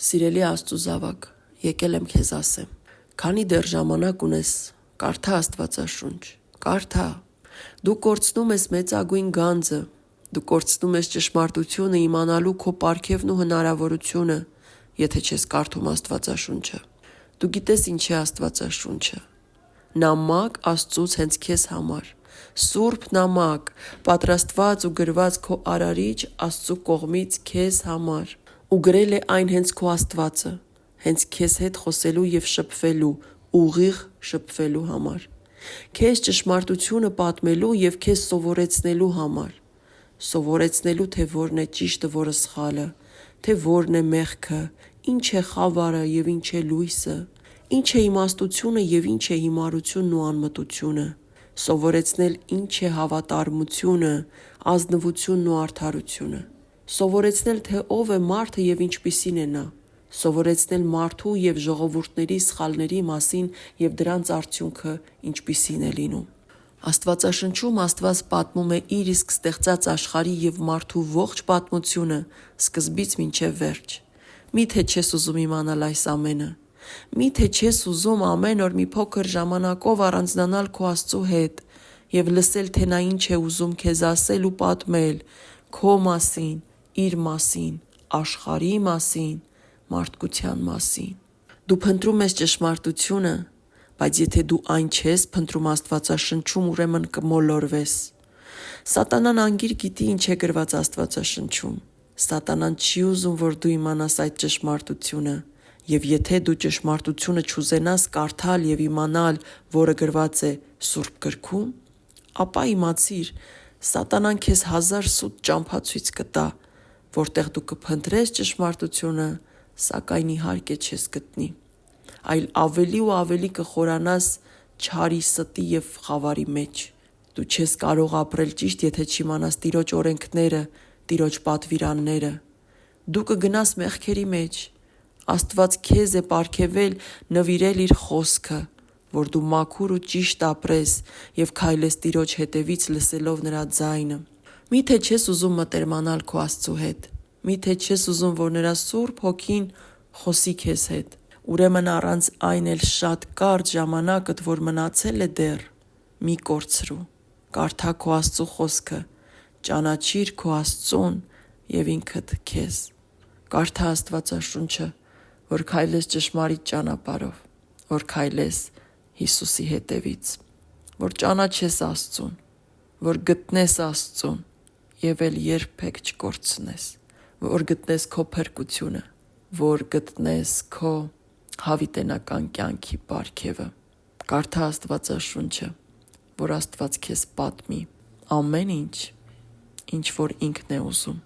Սիրելի Աստծո զավակ, եկել եմ քեզ ասեմ, քանի դեռ ժամանակ ունես, կարդա Աստվածաշունչ, կարդա, դու կորցնում ես մեծագույն գանձը, դու կորցնում ես ճշմարտությունը իմանալու քո պարգևն ու հնարավորությունը, եթե չես կարդում Աստվածաշունչը, դու գիտես ինչ է Աստվածաշունչը, նամակ Աստծուց հենց քեզ համար, սուրբ նամակ, պատրաստված ու գրված քո արարիչ Աստծու կողմից քեզ համար, ու գրել է այն հենց քո Աստվածը, հենց քեզ հետ խոսելու և շփվելու, ուղիղ շփվելու համար, քեզ ճշմարտությունը պատմելու և քեզ սովորեցնելու համար, սովորեցնելու թե որն է ճիշտը, որը սխալը, թե որն է մեղքը, ինչ է խավարը և ինչ է լույսը, ինչ է իմաստությունը և ինչ է հիմարությունն ու անմտությունը, սովորեցնել ինչ է հավատարմությունը, ազնվությունն ու արդարությունը, սովորեցնել թե ով է մարդը և ինչպիսին է նա, սովորեցնել մարդու և ժողովուրդների սխալների մասին և դրանց արդյունքը ինչպիսին է լինում։ Աստվածաշնչում Աստված պատմում է իր իսկ ստեղծած աշխարհի և մարդու ողջ պատմությունը սկզբից մինչև վերջ։ Միթե չես ուզում իմանալ այս ամենը։ Միթե չես ուզում ամեն օր մի փոքր ժամանակով առանձնանալ քո Աստծու հետ և լսել, թե նա ինչ է ուզում քեզ ասել ու պատմել քո մասին, իր մասին, աշխարհի մասին, մարդկության մասին։ Դու փնտրում ես ճշմարտությունը, բայց եթե դու այն չես փնտրում Աստվածաշնչում, ուրեմն կմոլորվես։ Սատանան անգիր գիտի ինչ է գրված Աստվածաշնչում։ Սատանան չի ուզում, որ դու իմանաս այդ ճշմարտությունը, և եթե դու ճշմարտությունը չուզենաս կարդալ և իմանալ, որը գրված է Սուրբ գրքում, ապա իմացիր, սատանան քեզ 1000 սուտ ճամփացույց կտա, որտեղ դու կփնտրես ճշմարտությունը, սակայն իհարկե չես գտնի, այլ ավելի ու ավելի կխորանաս չարի ստի և խավարի մեջ։ Դու չես կարող ապրել ճիշտ, եթե չիմանաս Տիրոջ օրենքները, Տիրոջ պատվիրանները։ Դու կգնաս մեղքերի մեջ։ Աստված քեզ է պարգևել նվիրել իր խոսքը, որ դու մաքուր ու ճիշտ ապրես և քայլես Տիրոջ հետևից լսելով նրա ձայնը։ Միթե չես ուզում մտերմանալ քո Աստծու հետ։ Միթե չես ուզում, որ նրա Սուրբ Հոգին խոսի քեզ հետ։ Ուրեմն առանց այն էլ շատ կարճ ժամանակդ, որ մնացել է դեռ, մի կորցրու։ Կարդա քո Աստծու խոսքը, ճանաչիր քո Աստծուն և ինքդ քեզ։ Կարդա Աստվածաշունչը, որ քայլես ճշմարիտ ճանապարհով, որ քայլես Հիսուսի հետևից, որ ճանաչես Աստծուն, որ գտնես Աստծուն և էլ երբեք չկորցնես, որ գտնես քո փրկությունը, որ գտնես քո հավիտենական կյանքի պարգևը։ Կարդա Աստվածաշունչը, որ Աստված քեզ պատմի ամեն ինչ, ինչ որ ինքն է ուզում։